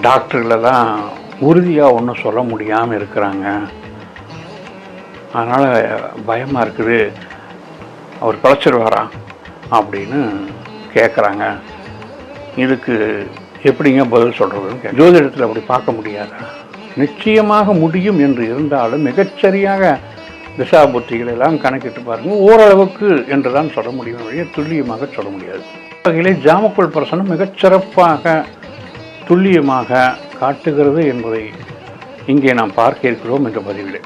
டாக்டர்களெல்லாம் உறுதியாக ஒன்றும் சொல்ல முடியாமல் இருக்கிறாங்க. அதனால் பயமாக இருக்குது, அவர் பிழைச்சிருவாரா அப்படின்னு கேட்குறாங்க. இதுக்கு எப்படிங்க பதில் சொல்கிறதுன்னு ஜோதிடத்தில் அப்படி பார்க்க முடியாதா? நிச்சயமாக முடியும் என்று இருந்தாலும் மிகச்சரியாக திசாபுத்திகள் எல்லாம் கணக்கிட்டு பாருங்கள். ஓரளவுக்கு என்று தான் சொல்ல முடியும், வழியே துல்லியமாக சொல்ல முடியாது. வகையிலே ஜாமக்கோள் பிரசனம் மிகச்சிறப்பாக துல்லியமாக காட்டுகிறது என்பதை இங்கே நாம் பார்க்க இருக்கிறோம் என்ற பதிவிலே.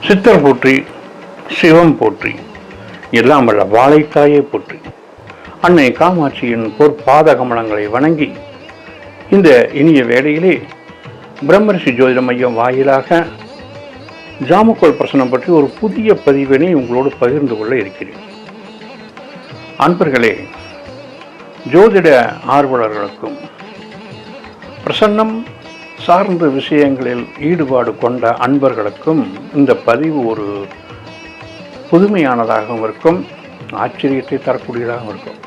சித்தர் போற்றி, சிவம் போற்றி, எல்லாம் வல்ல வாழைத்தாயை போற்றி, அன்னை காமாட்சியின் பொற்பாத கமலங்களை வணங்கி இந்த இனிய வேளையிலே பிரம்மரிஷி ஜோதிட மையம் வாயிலாக ஜாமக்கோள் பிரசனம் பற்றி ஒரு புதிய பதிவினை உங்களோடு பகிர்ந்து கொள்ள இருக்கிறேன். அன்பர்களே, ஜோதிட ஆர்வலர்களுக்கும் பிரசன்னம் சார்ந்த விஷயங்களில் ஈடுபாடு கொண்ட அன்பர்களுக்கும் இந்த பதிவு ஒரு புதுமையானதாகவும் இருக்கும், ஆச்சரியத்தை தரக்கூடியதாகவும் இருக்கும்.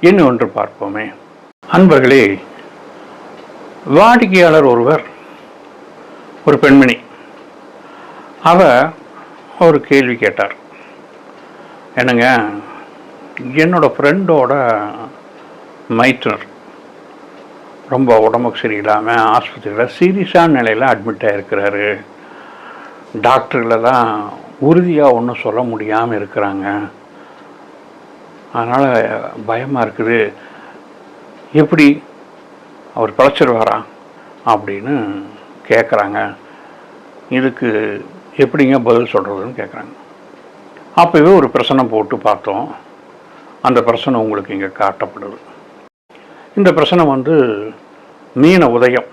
என்ன ஒன்று பார்ப்போமே. அன்பர்களே, வாடிக்கையாளர் ஒருவர், ஒரு பெண்மணி, ஒரு கேள்வி கேட்டார். என்னங்க, என்னோட ஃப்ரெண்டோட மைத்துனர் ரொம்ப உடம்புக்கு சரியில்லாமல் ஆஸ்பத்திரியில் சீரியஸான நிலையில் அட்மிட் ஆகிருக்கிறாரு. டாக்டர்களெல்லாம் உறுதியாக ஒன்றும் சொல்ல முடியாமல் இருக்கிறாங்க. அதனால் பயமாக இருக்குது, எப்படி அவர் பிழைச்சிருவாரா அப்படின்னு கேட்குறாங்க. இதுக்கு எப்படிங்க பதில் சொல்கிறதுன்னு கேட்குறாங்க. அப்போவே ஒரு பிரசனம் போட்டு பார்த்தோம். அந்த பிரசனம் உங்களுக்கு இங்கே காட்டப்படுது. இந்த பிரசனம் மீன உதயம்,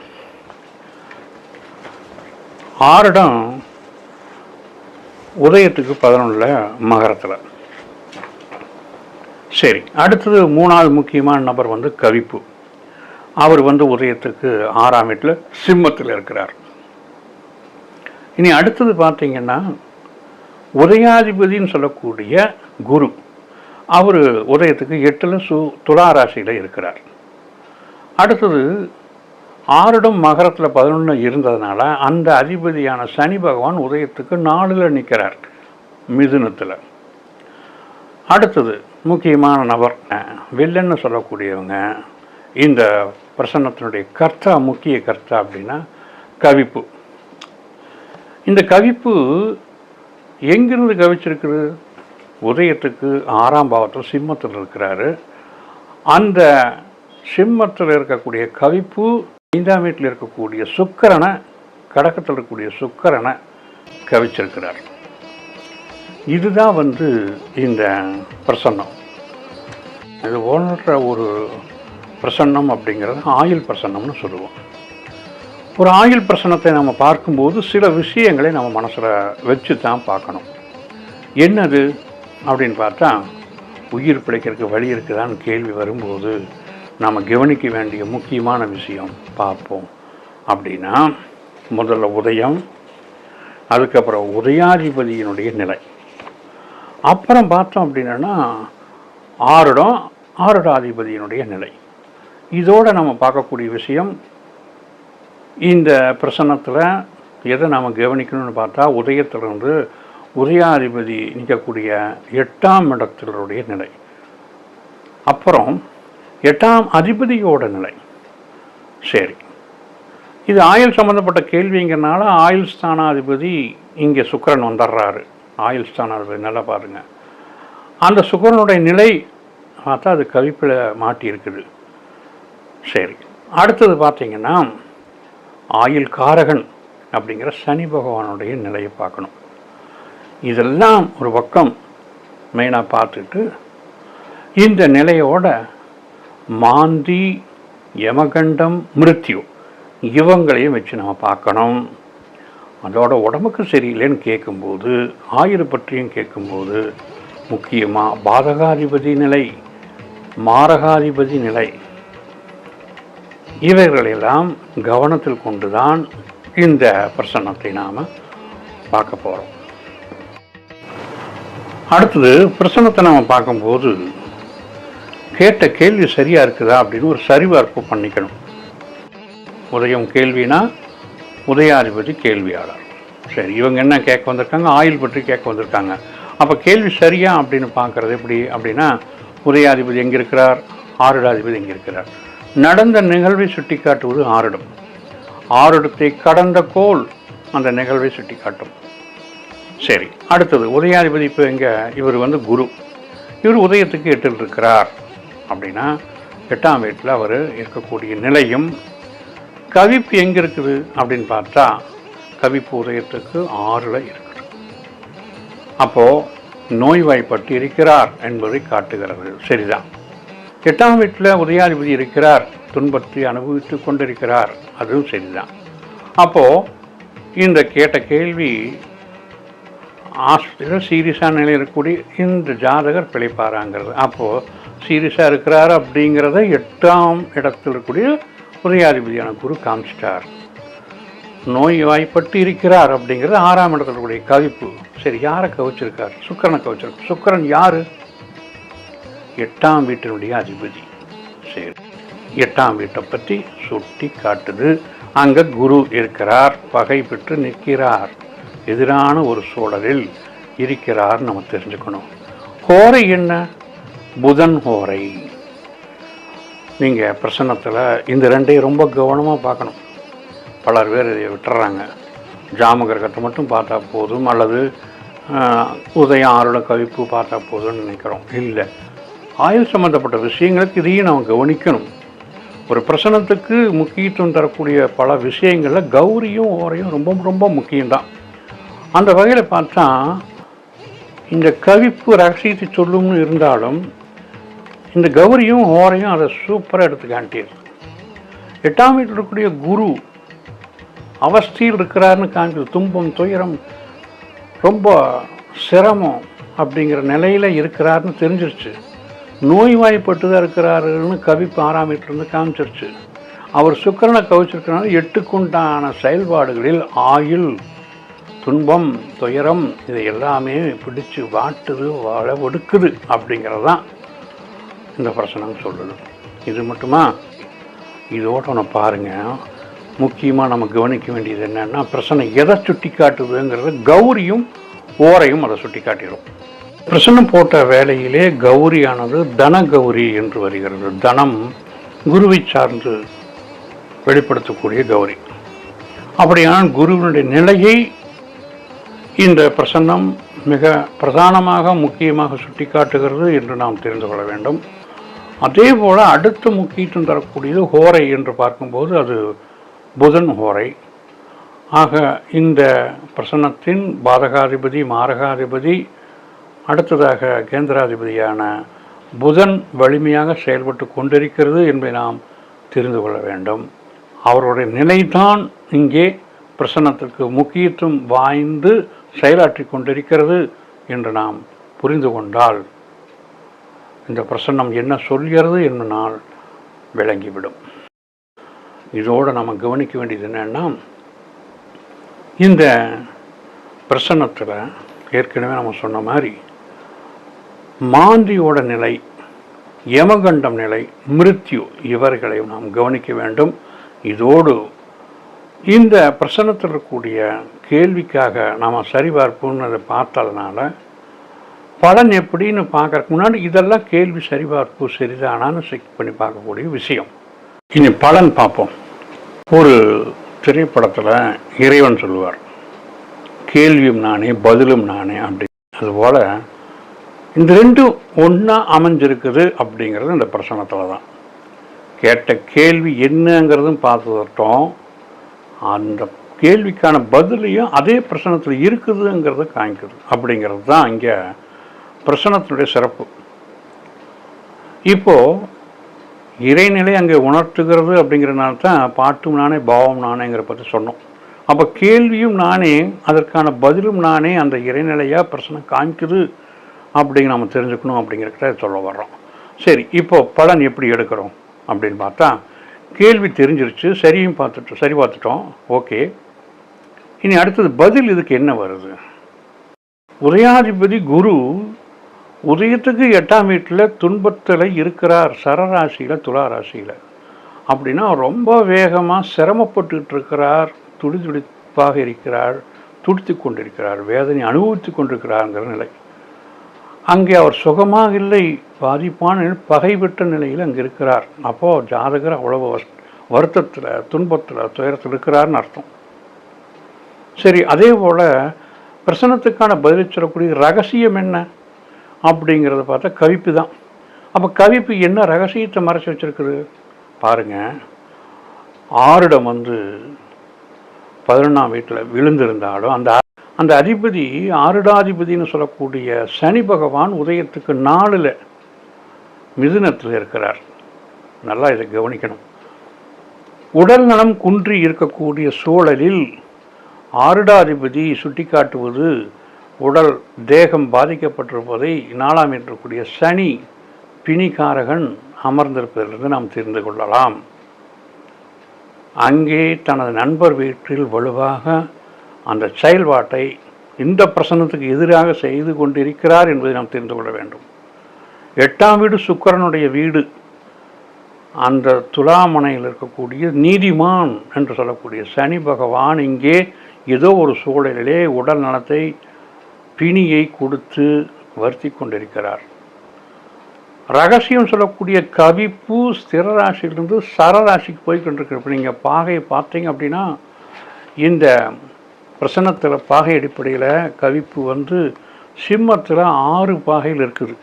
ஆரிடம் உதயத்துக்கு 11 மகரத்தில். சரி, அடுத்தது 3வது முக்கியமான நபர் கவிப்பு. அவர் உதயத்துக்கு 6ஆம் வீட்டில் சிம்மத்தில் இருக்கிறார். இனி அடுத்தது பார்த்தீங்கன்னா உதயாதிபதினு சொல்லக்கூடிய குரு, அவர் உதயத்துக்கு 8ல் துலா ராசியில் இருக்கிறார். அடுத்தது ஆரிடம் மகரத்தில் 11 இருந்ததுனால அந்த அதிபதியான சனி பகவான் உதயத்துக்கு 4ல் நிற்கிறார், மிதுனத்தில். அடுத்தது முக்கியமான நபர் வில்லன்னு சொல்லக்கூடியவங்க. இந்த பிரசன்னத்தினுடைய கர்த்தா, முக்கிய கர்த்தா அப்படின்னா கவிப்பு. இந்த கவிப்பு எங்கிருந்து கவிச்சிருக்குது? உதயத்துக்கு 6ஆம் பாவத்தில் சிம்மத்தில் இருக்கிறாரு. அந்த சிம்மத்தில் இருக்கக்கூடிய கவிப்பு 5ஆம் வீட்டில் இருக்கக்கூடிய சுக்கிரனை, கடகத்தில் இருக்கக்கூடிய சுக்கிரனை கவிச்சிருக்கிறார். இதுதான் இந்த பிரசன்னம். இது போன்ற ஒரு பிரசன்னம் அப்படிங்கிறது ஆயுள் பிரசன்னம்னு சொல்லுவோம். ஒரு ஆயுள் பிரசன்னத்தை நம்ம பார்க்கும்போது சில விஷயங்களை நம்ம மனசில் வச்சு தான் பார்க்கணும். என்னது அப்படின்னு பார்த்தா, உயிர் பிழைக்கிறதுக்கு வழி இருக்குதான்னு கேள்வி வரும்போது நாம் கவனிக்க வேண்டிய முக்கியமான விஷயம் பார்ப்போம். அப்படின்னா முதல்ல உதயம், அதுக்கப்புறம் உதயாதிபதியினுடைய நிலை, அப்புறம் பார்த்தோம் அப்படின்னா ஆருடாதிபதியினுடைய நிலை. இதோடு நம்ம பார்க்கக்கூடிய விஷயம், இந்த பிரசன்னத்தில் எதை நாம் கவனிக்கணும்னு பார்த்தா, உதயத்திலிருந்து உதயாதிபதி நிற்கக்கூடிய 8ஆம் இடத்தினுடைய நிலை, அப்புறம் 8ஆம் அதிபதியோட நிலை. சரி, இது ஆயுள் சம்மந்தப்பட்ட கேள்விங்கிறனால ஆயுள் ஸ்தானாதிபதி இங்கே சுக்கிரன் வந்துடுறாரு. ஆயுள் ஸ்தானாதிபதி நல்லா பாருங்கள். அந்த சுக்கிரனுடைய நிலை பார்த்தா அது கவிப்பில் மாட்டி இருக்குது. சரி, அடுத்தது பார்த்தீங்கன்னா ஆயுள் காரகன் அப்படிங்கிற சனி பகவானுடைய நிலையை பார்க்கணும். இதெல்லாம் ஒரு பக்கம் மெயினாக பார்த்துட்டு, இந்த நிலையோட மாந்தி, யமகண்டம், மிருத்யு இவங்களையும் வச்சு நம்ம பார்க்கணும். அதோட உடம்புக்கு சரியில்லைன்னு கேட்கும்போது, ஆயுள் பற்றியும் கேட்கும்போது, முக்கியமாக பாதகாதிபதி நிலை, மாரகாதிபதி நிலை, இவைகளெல்லாம் கவனத்தில் கொண்டுதான் இந்த பிரசன்னத்தை நாம் பார்க்க போகிறோம். அடுத்தது பிரசன்னத்தை நாம் பார்க்கும்போது கேட்ட கேள்வி சரியாக இருக்குதா அப்படின்னு ஒரு சரிபார்ப்பு பண்ணிக்கணும். உதயம் கேள்வினா உதயாதிபதி கேள்வியாளர். சரி, இவங்க என்ன கேட்க வந்திருக்காங்க? ஆயுள் பற்றி கேட்க வந்திருக்காங்க. அப்போ கேள்வி சரியா அப்படின்னு பார்க்குறது எப்படி அப்படின்னா, உதயாதிபதி எங்கே இருக்கிறார், ஆருடாதிபதி எங்கே இருக்கிறார், நடந்த நிகழ்வை சுட்டி காட்டுவது ஆருடம், ஆருடத்தை கடந்த கோள் அந்த நிகழ்வை சுட்டி காட்டும். சரி, அடுத்தது உதயாதிபதி இப்போ எங்கே? இவர் குரு. இவர் உதயத்துக்கு 8 இருக்கிறார் அப்படின்னா 8ஆம் வீட்டில் அவர் இருக்கக்கூடிய நிலையும், கவிப்பு எங்கே இருக்குது அப்படின்னு பார்த்தா கவிப்பு உதயத்துக்கு 6ல் இருக்குது. அப்போது நோய்வாய்ப்பட்டு இருக்கிறார் என்பதை காட்டுகிறது. சரிதான். 8ஆம் வீட்டில் உதயாதிபதி இருக்கிறார், துன்பத்தை அனுபவித்து கொண்டிருக்கிறார், அதுவும் சரிதான். அப்போது இந்த கேட்ட கேள்வி ஆஸ்பத்திரியில் சீரியஸான நிலையில் இருக்கக்கூடிய இந்த ஜாதகர் பிழைப்பாராங்கிறது. அப்போது சீரியஸாக இருக்கிறார் அப்படிங்கிறத 8ஆம் இடத்தில் இருக்கக்கூடிய உதயாதிபதியான குரு காமிச்சிட்டார். நோய் வாய்ப்பட்டு இருக்கிறார் அப்படிங்கிறது 6ஆம் இடத்துல இருக்கக்கூடிய கவிப்பு. சரி, யாரை கவிச்சிருக்கார்? சுக்கிரனை கவிச்சிருக்கார். சுக்கிரன் யாரு? 8ஆம் வீட்டினுடைய அதிபதி. சரி, 8ஆம் வீட்டை பற்றி சுட்டி காட்டுது. அங்கே குரு இருக்கிறார், பகை பெற்று நிற்கிறார், எதிரான ஒரு சூழலில் இருக்கிறார். நம்ம தெரிஞ்சுக்கணும். ஹோரை என்ன? புதன் ஹோரை. நீங்கள் பிரசன்னத்தில் இந்த ரெண்டையும் ரொம்ப கவனமாக பார்க்கணும். பலர் பேர் இதை விட்டுறாங்க. ஜாமகிரகத்தை மட்டும் பார்த்தா போதும், அல்லது உதயம் ஆருட கவிப்பு பார்த்தா போதும்னு நினைக்கிறோம். இல்லை, ஆயுள் சம்மந்தப்பட்ட விஷயங்களுக்கு இதையும் நம்ம கவனிக்கணும். ஒரு பிரசன்னத்துக்கு முக்கியத்துவம் தரக்கூடிய பல விஷயங்களில் கௌரியும் ஓரையும் ரொம்ப ரொம்ப முக்கியம்தான். அந்த வகையில் பார்த்தா இந்த கவிப்பு ரகசியத்தை சொல்லும்னு இருந்தாலும் இந்த கௌரியும் ஓரையும் அதை சூப்பராக எடுத்து காட்டியது. 8ஆம் வீட்டில் இருக்கக்கூடிய குரு அவஸ்தையில் இருக்கிறாருன்னு காமிச்சது. துன்பம், துயரம், ரொம்ப சிரமம் அப்படிங்கிற நிலையில் இருக்கிறாருன்னு தெரிஞ்சிருச்சு. நோய்வாய்ப்பட்டு தான் இருக்கிறாருன்னு கவிப்பு 6ஆம் வீட்டிலேருந்து காமிச்சிருச்சு. அவர் சுக்கிரனை கவிச்சிருக்கிறனால 8க்குண்டான செயல்பாடுகளில் ஆயுள், துன்பம், துயரம் இதை எல்லாமே பிடிச்சு வாட்டுது, வாழ ஒடுக்குது அப்படிங்கிறது தான் இந்த பிரசனம் சொல்லுது. இது மட்டுமா? இதோட ஒன்று பாருங்கள். முக்கியமாக நம்ம கவனிக்க வேண்டியது என்னென்னா, பிரசனம் எதை சுட்டி காட்டுதுங்கிறது கௌரியும் ஓரையும் அதை சுட்டி காட்டிடும். பிரசனம் போட்ட வேலையிலே கௌரியானது தன கௌரி என்று வருகிறது. தனம் குருவை சார்ந்து வெளிப்படுத்தக்கூடிய கௌரி. அப்படியான குருவினுடைய நிலையை இந்த பிரசன்னம் மிக பிரதானமாக முக்கியமாக சுட்டி காட்டுகிறது என்று நாம் தெரிந்து கொள்ள வேண்டும். அதே போல் அடுத்த முக்கியத்துவம் தரக்கூடியது ஹோரை என்று பார்க்கும்போது அது புதன் ஹோரை. ஆக இந்த பிரசன்னத்தின் பாதகாதிபதி, மாரகாதிபதி, அடுத்ததாக கேந்திராதிபதியான புதன் வலிமையாக செயல்பட்டு கொண்டிருக்கிறது என்பதை நாம் தெரிந்து கொள்ள வேண்டும். அவருடைய நிலைதான் இங்கே பிரசன்னத்திற்கு முக்கியத்துவம் வாய்ந்து செயலாற்றி கொண்டிருக்கிறது என்று நாம் புரிந்து கொண்டால் இந்த பிரசன்னம் என்ன சொல்கிறது என்று நாள் விளங்கிவிடும். இதோடு நம்ம கவனிக்க வேண்டியது என்னன்னா, இந்த பிரசன்னத்தில் ஏற்கனவே நம்ம சொன்ன மாதிரி மாந்தியோட நிலை, யமகண்டம் நிலை, மிருத்யு இவர்களை நாம் கவனிக்க வேண்டும். இதோடு இந்த பிரசன்னத்தில் இருக்கக்கூடிய கேள்விக்காக நாம் சரிபார்ப்புன்னு அதை பார்த்ததுனால பலன் எப்படின்னு பார்க்கறதுக்கு முன்னாடி இதெல்லாம் கேள்வி சரிபார்ப்பு சரிதானான்னு செக் பண்ணி பார்க்கக்கூடிய விஷயம். இனி பலன் பார்ப்போம். ஒரு திரைப்படத்தில் இறைவன் சொல்லுவார், கேள்வியும் நானே பதிலும் நானே அப்படி. அதுபோல் இந்த ரெண்டும் ஒன்றா அமைஞ்சிருக்குது அப்படிங்கிறது இந்த பிரசன்னத்தில் தான். கேட்ட கேள்வி என்னங்கிறதும் பார்த்துட்டோம், அந்த கேள்விக்கான பதிலையும் அதே பிரசன்னத்தில் இருக்குதுங்கிறத காமிக்குது. அப்படிங்கிறது தான் இங்கே பிரசன்னத்தினுடைய சிறப்பு. இப்போது இறைநிலை அங்கே உணர்த்துகிறது அப்படிங்கிறனால தான் பாட்டும் நானே பாவம் நானேங்கிற பற்றி சொன்னோம். அப்போ கேள்வியும் நானே, அதற்கான பதிலும் நானே, அந்த இறைநிலையாக பிரச்சனை காமிக்குது அப்படிங்க நம்ம தெரிஞ்சுக்கணும் அப்படிங்கிறத சொல்ல வர்றோம். சரி, இப்போ பலன் எப்படி எடுக்கிறோம் அப்படின்னு பார்த்தா, கேள்வி தெரிஞ்சிருச்சு, சரி பார்த்துட்டோம், ஓகே. இனி அடுத்தது பதில் இதுக்கு என்ன வருது? உதயாதிபதி குரு உதயத்துக்கு 8ஆம் வீட்டில் துன்பத்தில் இருக்கிறார், சரராசியில், துளாராசியில். அப்படின்னா ரொம்ப வேகமாக சிரமப்பட்டுக்கிட்டு இருக்கிறார், துடிப்பாக இருக்கிறார், துடித்து கொண்டிருக்கிறார், வேதனை அனுபவித்து கொண்டிருக்கிறார்ங்கிற நிலை. அங்கே அவர் சுகமாக இல்லை, பாதிப்பான பகைவிட்ட நிலையில் அங்கே இருக்கிறார். அப்போது ஜாதகர் அவ்வளவு வருத்தத்தில், துன்பத்தில், துயரத்தில் இருக்கிறார்னு அர்த்தம். சரி, அதே போல் பிரசனத்துக்கான பதிலை சொல்லக்கூடிய ரகசியம் என்ன அப்படிங்கிறத பார்த்தா கவிப்பு தான். அப்போ கவிப்பு என்ன ரகசியத்தை மறைச்சி வச்சிருக்குது பாருங்கள். ஆருடம் 11ஆம் வீட்டில் விழுந்திருந்தாலும் அந்த அதிபதி, ஆருடாதிபதினு சொல்லக்கூடிய சனி பகவான் உதயத்துக்கு 4ல் மிதுனத்தில் இருக்கிறார். நல்லா இதை கவனிக்கணும். உடல் நலம் குன்றி இருக்கக்கூடிய சூழலில் ஆருடாதிபதி சுட்டி காட்டுவது உடல் தேகம் பாதிக்கப்பட்டிருப்பதை 4ஆம் இருக்கக்கூடிய சனி பிணிகாரகன் அமர்ந்திருப்பதிலிருந்து நாம் தெரிந்து கொள்ளலாம். அங்கே தனது நண்பர் வீட்டில் வலுவாக அந்த செயல்பாட்டை இந்த பிரசனத்துக்கு எதிராக செய்து கொண்டிருக்கிறார் என்பதை நாம் தெரிந்து கொள்ள வேண்டும். 8ஆம் வீடு சுக்கிரனுடைய வீடு. அந்த துலாமனையில் இருக்கக்கூடிய நீதிமான் என்று சொல்லக்கூடிய சனி பகவான் இங்கே ஏதோ ஒரு சூழலிலே உடல் நலத்தை, பிணியை கொடுத்து வருத்தி கொண்டிருக்கிறார். ரகசியம் சொல்லக்கூடிய கவிப்பு ஸ்திரராசியிலிருந்து சரராசிக்கு போய் கொண்டிருக்கிற. இப்போ நீங்கள் பாகையை பார்த்தீங்க அப்படின்னா, இந்த பிரசனத்தில் பாகை அடிப்படையில் கவிப்பு சிம்மத்தில் 6 பாகையில் இருக்குது.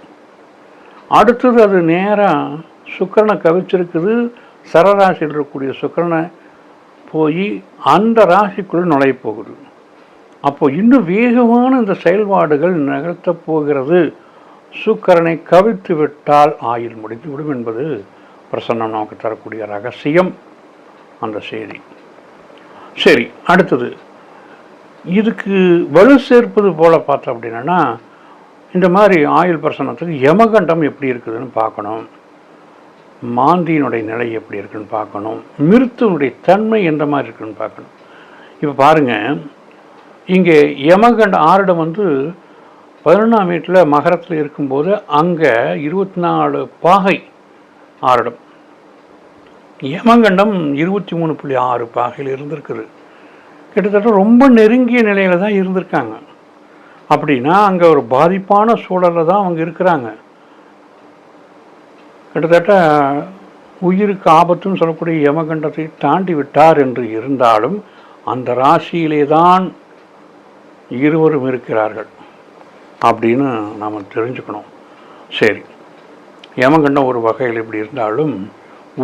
அடுத்தது அது நேராக சுக்கிரனை கவிச்சிருக்குது. சரராசியில் இருக்கக்கூடிய சுக்கிரனை போய் அந்த ராசிக்குள்ளே நுழைய போகுது. அப்போ இன்னும் வேகமான இந்த செயல்பாடுகள் நிகழ்த்த போகிறது. சுக்கிரனை கவித்து விட்டால் ஆயுள் முடிந்துவிடும் என்பது பிரசன்னம் நமக்கு தரக்கூடிய ரகசியம், அந்த செய்தி. சரி, அடுத்தது இதுக்கு வலு சேர்ப்பது போல பார்த்தோம் அப்படின்னா, இந்த மாதிரி ஆயுள் பிரசன்னத்துக்கு யமகண்டம் எப்படி இருக்குதுன்னு பார்க்கணும், மாந்தியினுடைய நிலை எப்படி இருக்குன்னு பார்க்கணும், மிருத்துனுடைய தன்மை எந்த மாதிரி இருக்குன்னு பார்க்கணும். இப்போ பாருங்கள், இங்கே யமகண்ட ஆருடம் 11ஆம் வீட்டில் மகரத்தில் இருக்கும்போது அங்கே 24 பாகை ஆருடம். யமகண்டம் 23.6 பாகையில் இருந்திருக்குது. கிட்டத்தட்ட ரொம்ப நெருங்கிய நிலையில் தான் இருந்திருக்காங்க. அப்படின்னா அங்கே ஒரு பாதிப்பான சூழலில் தான் அவங்க இருக்கிறாங்க. கிட்டத்தட்ட உயிருக்கு ஆபத்துன்னு சொல்லக்கூடிய யமகண்டத்தை தாண்டி விட்டார் என்று இருந்தாலும் அந்த ராசியிலே தான் இருவரும் இருக்கிறார்கள் அப்படின்னு நாம் தெரிஞ்சுக்கணும். சரி, யமகண்டம் ஒரு வகையில் இப்படி இருந்தாலும்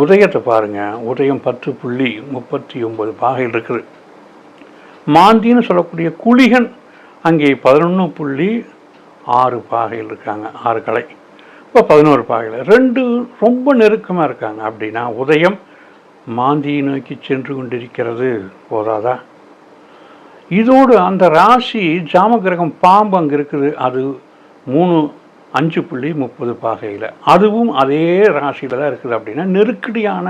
உதயத்தை பாருங்கள். உதயம் 10.39 பாகையில் இருக்குது. மாந்தின்னு சொல்லக்கூடிய குளிகன் அங்கே 11.6 பாகையில் இருக்காங்க. 6 கலை, இப்போ 11 பாகையில் 2 ரொம்ப நெருக்கமாக இருக்காங்க. அப்படின்னா உதயம் மாந்தியை நோக்கி சென்று கொண்டிருக்கிறது. போதாதா? இதோடு அந்த ராசி ஜாமகிரகம் பாம்பு அங்கே இருக்குது. அது 5.30 பாகையில், அதுவும் அதே ராசியில் தான் இருக்குது. அப்படின்னா நெருக்கடியான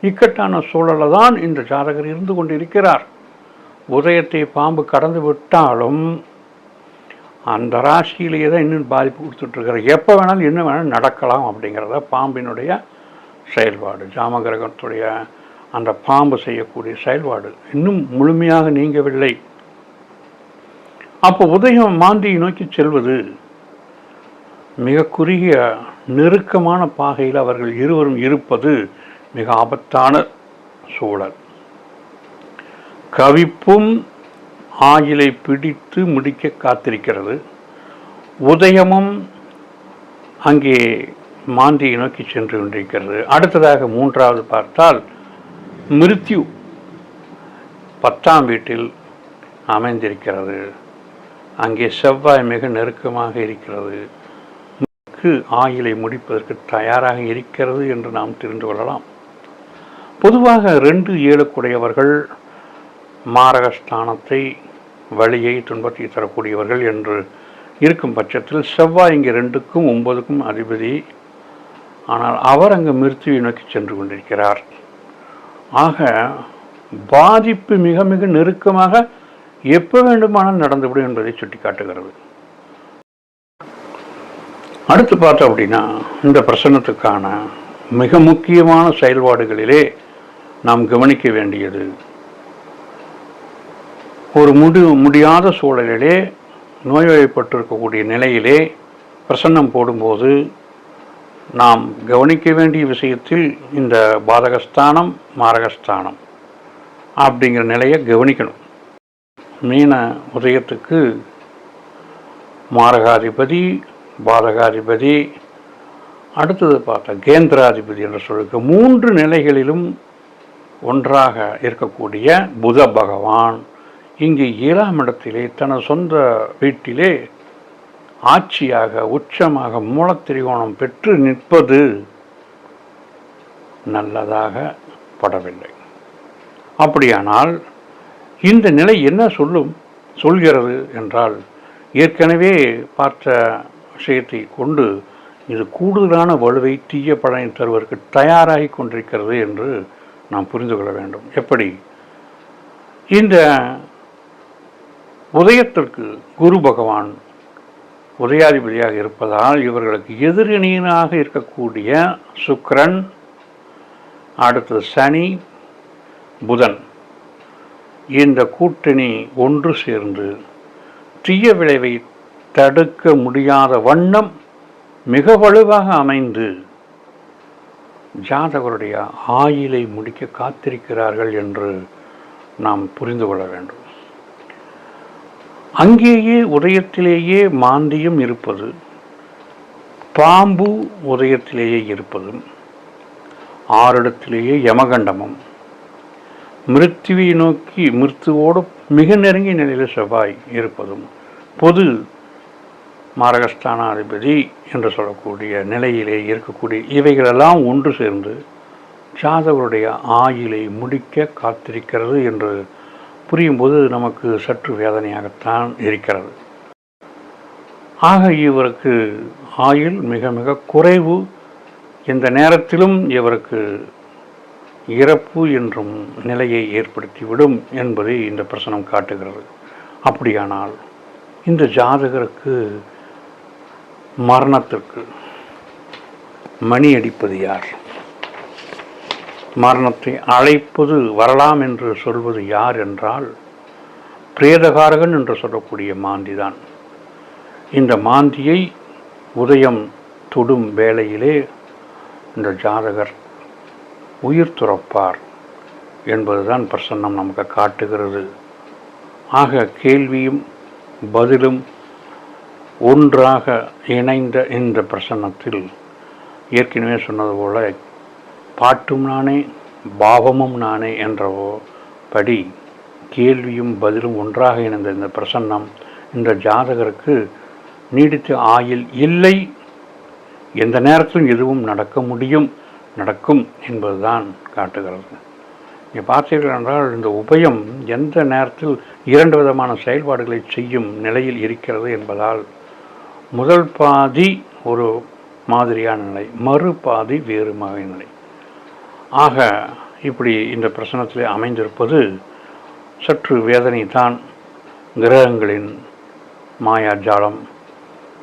இக்கட்டான சூழலில் தான் இந்த ஜாதகர் இருந்து கொண்டிருக்கிறார். உதயத்தை பாம்பு கடந்து விட்டாலும் அந்த ராசியிலேயே தான் இன்னும் பாதிப்பு கொடுத்துட்ருக்கிறார். எப்போ வேணாலும் என்ன வேணாலும் நடக்கலாம் அப்படிங்கிறத பாம்பினுடைய செயல்பாடு, ஜாமகிரகத்துடைய அந்த பாம்பு செய்யக்கூடிய செயல்பாடு இன்னும் முழுமையாக நீங்கவில்லை. அப்போ உதயம் மாந்தியை நோக்கி செல்வது மிக குறுகிய நெருக்கமான பாகையில் அவர்கள் இருவரும் இருப்பது மிக ஆபத்தான சூழல். கவிப்பும் ஆயிலை பிடித்து முடிக்க காத்திருக்கிறது. உதயமும் அங்கே மாந்தியை நோக்கி சென்று கொண்டிருக்கிறது. அடுத்ததாக 3வது பார்த்தால் மிருத்யு 10ஆம் வீட்டில் அமைந்திருக்கிறது. அங்கே செவ்வாய் மிக நெருக்கமாக இருக்கிறது. வருடத்திற்கு ஆயுளை முடிப்பதற்கு தயாராக இருக்கிறது என்று நாம் தெரிந்து கொள்ளலாம். பொதுவாக 2-7 மாரகஸ்தானத்தை வழியை துன்பத்தை தரக்கூடியவர்கள் என்று இருக்கும் பட்சத்தில் செவ்வாய் இங்கே 2க்கும் 9க்கும் அதிபதி. ஆனால் அவர் அங்கு மிருத்யுவை நோக்கி சென்று கொண்டிருக்கிறார். ஆக பாதிப்பு மிக மிக நெருக்கமாக எப்போ வேண்டுமானால் நடந்துவிடும் என்பதை சுட்டிக்காட்டுகிறது. அடுத்து பார்த்தோம் அப்படின்னா, இந்த பிரசன்னத்துக்கான மிக முக்கியமான செயல்பாடுகளிலே நாம் கவனிக்க வேண்டியது, ஒரு முடியாத சூழலிலே நோய்வாய்ப்பட்டிருக்கக்கூடிய நிலையிலே பிரசன்னம் போடும்போது நாம் கவனிக்க வேண்டிய விஷயத்தில் இந்த பாதகஸ்தானம் மாரகஸ்தானம் அப்படிங்கிற நிலையை கவனிக்கணும். மீன உதயத்துக்கு மாரகாதிபதி, பாதகாதிபதி, அடுத்தது பார்த்தா கேந்திராதிபதி என்று சொல்லியிருக்க 3 நிலைகளிலும் ஒன்றாக இருக்கக்கூடிய புத பகவான் இங்கே 7ஆம் இடத்திலே தனது சொந்த வீட்டிலே ஆட்சியாக உச்சமாக மூலத்திரிகோணம் பெற்று நிற்பது நல்லதாக படவில்லை. அப்படியானால் இந்த நிலை என்ன சொல்கிறது என்றால், ஏற்கனவே பார்த்த விஷயத்தை கொண்டு இது கூடுதலான வலுவை தீய பலனை தருவதற்கு தயாராகி கொண்டிருக்கிறது என்று நாம் புரிந்து கொள்ள வேண்டும். எப்படி? இந்த உதயத்திற்கு குரு பகவான் உதயாதிபதியாக இருப்பதால் இவர்களுக்கு எதிரணியனாக இருக்கக்கூடிய சுக்கிரன், அடுத்தது சனி, புதன், இந்த கூட்டணி ஒன்று சேர்ந்து தீய விளைவை தடுக்க முடியாத வண்ணம் மிக வலுவாக அமைந்து ஜாதகருடைய ஆயுளை முடிக்க காத்திருக்கிறார்கள் என்று நாம் புரிந்து கொள்ள வேண்டும். அங்கேயே உதயத்திலேயே மாந்தியம் இருப்பது, பாம்பு உதயத்திலேயே இருப்பதும், 6 இடத்திலேயே யமகண்டமும், மிருத்யுவை நோக்கி மிருத்துவோடு மிக நெருங்கிய நிலையில் செவ்வாய் இருப்பதும், பொது மாரகஸ்தானாதிபதி என்று சொல்லக்கூடிய நிலையிலே இருக்கக்கூடிய இவைகளெல்லாம் ஒன்று சேர்ந்து ஜாதகருடைய ஆயுளை முடிக்க காத்திருக்கிறது என்று புரியும்போது நமக்கு சற்று வேதனையாகத்தான் இருக்கிறது. ஆக இவருக்கு ஆயுள் மிக மிக குறைவு. இந்த நேரத்திலும் இவருக்கு இறப்பு என்றும் நிலையை ஏற்படுத்திவிடும் என்பதை இந்த பிரசனம் காட்டுகிறது. அப்படியானால் இந்த ஜாதகருக்கு மரணத்திற்கு மணி அடிப்பது யார்? மரணத்தை அழைப்பது வரலாம் என்று சொல்வது யார் என்றால் பிரேதகாரகன் என்று சொல்லக்கூடிய மாந்திதான். இந்த மாந்தியை உதயம் தொடும் வேளையிலே இந்த ஜாதகர் உயிர் துறப்பார் என்பதுதான் பிரசன்னம் நமக்கு காட்டுகிறது. ஆக கேள்வியும் பதிலும் ஒன்றாக இணைந்த இந்த பிரசன்னத்தில் ஏற்கனவே சொன்னது போல பாட்டும் நானே பாவமும் நானே என்றவோ படி கேள்வியும் பதிலும் ஒன்றாக இணைந்த இந்த பிரசன்னம் இந்த ஜாதகருக்கு நீடித்த ஆயுள் இல்லை, எந்த நேரத்திலும் எதுவும் நடக்கும் என்பதுதான் காட்டுகிறது. நீ பார்த்தீர்கள் என்றால் இந்த உபயம் எந்த நேரத்தில் 2 விதமான செயல்பாடுகளை செய்யும் நிலையில் இருக்கிறது என்பதால் முதல் பாதி ஒரு மாதிரியான நிலை, மறுபாதி வேறு மாதிரி நிலை. ஆக இப்படி இந்த பிரசனத்திலே அமைந்திருப்பது சற்று வேதனை தான். கிரகங்களின் மாயாஜாலம்,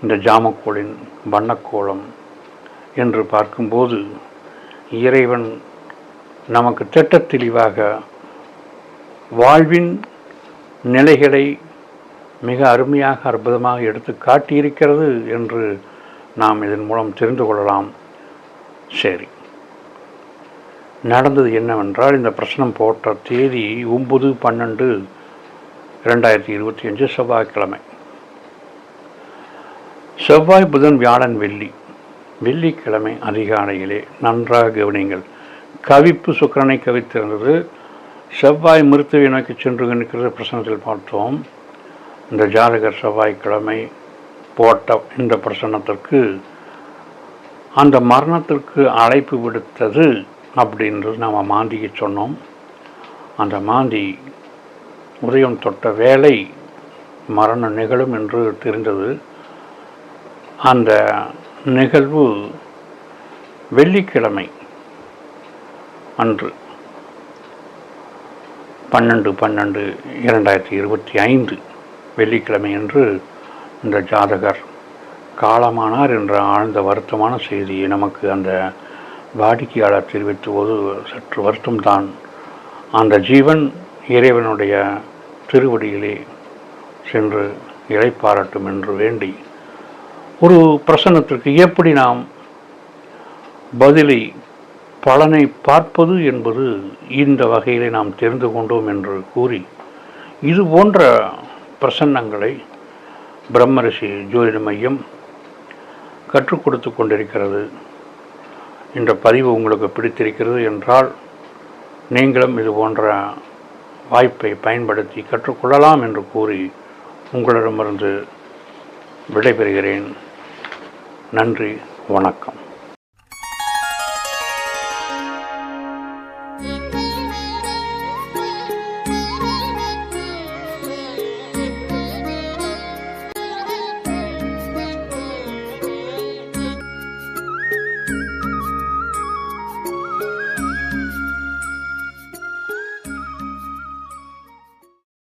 இந்த ஜாமக்கோளின் வண்ணக்கோளம் என்று பார்க்கும்போது இறைவன் நமக்கு திட்டத் தெளிவாக வாழ்வின் நிலைகளை மிக அருமையாக அற்புதமாக எடுத்து காட்டியிருக்கிறது என்று நாம் இதன் மூலம் தெரிந்து கொள்ளலாம். சரி, நடந்தது என்னவென்றால், இந்த பிரச்சனை போட்ட தேதி 9/12/2025 செவ்வாய்க்கிழமை. செவ்வாய், புதன், வியாழன், வெள்ளிக்கிழமை அதிகாலையிலே நன்றாக கவனிங்கள். கவிப்பு சுக்கிரனை கவித்திருந்தது. செவ்வாய் மிருத்துவை நோக்கி சென்று நிற்கிறது பிரசனத்தில் பார்த்தோம். இந்த ஜாதகர் செவ்வாய்க்கிழமை போட்ட இந்த பிரசன்னத்திற்கு அந்த மரணத்திற்கு அழைப்பு விடுத்தது அப்படின்றது நாம் மாந்திக்கு சொன்னோம். அந்த மாந்தி உதயம் தொட்ட வேலை மரணம் நிகழும் என்று தெரிந்தது. அந்த நிகழ்வு வெள்ளிக்கிழமை அன்று 12/12/2025 வெள்ளிக்கிழமை அன்று இந்த ஜாதகர் காலமானார் என்ற ஆழ்ந்த வருத்தமான செய்தியை நமக்கு அந்த வாடிக்கையாளர் தெரிவித்த போது சற்று வருத்தம்தான். அந்த ஜீவன் இறைவனுடைய திருவடியிலே சென்று இளைப்பாறட்டும் என்று வேண்டி, ஒரு பிரசன்னத்திற்கு எப்படி நாம் பதிலை பலனை பார்ப்பது என்பது இந்த வகையிலே நாம் தெரிந்து கொண்டோம் என்று கூறி, இது போன்ற பிரசன்னங்களை பிரம்மரிஷி ஜோதிட மையம் கற்றுக் கொடுத்து கொண்டிருக்கிறது. இந்த பதிவு உங்களுக்கு பிடித்திருக்கிறது என்றால் நீங்களும் இது போன்ற வாய்ப்பை பயன்படுத்தி கற்றுக்கொள்ளலாம் என்று கூறி உங்களிடமிருந்து விடைபெறுகிறேன். நன்றி, வணக்கம்.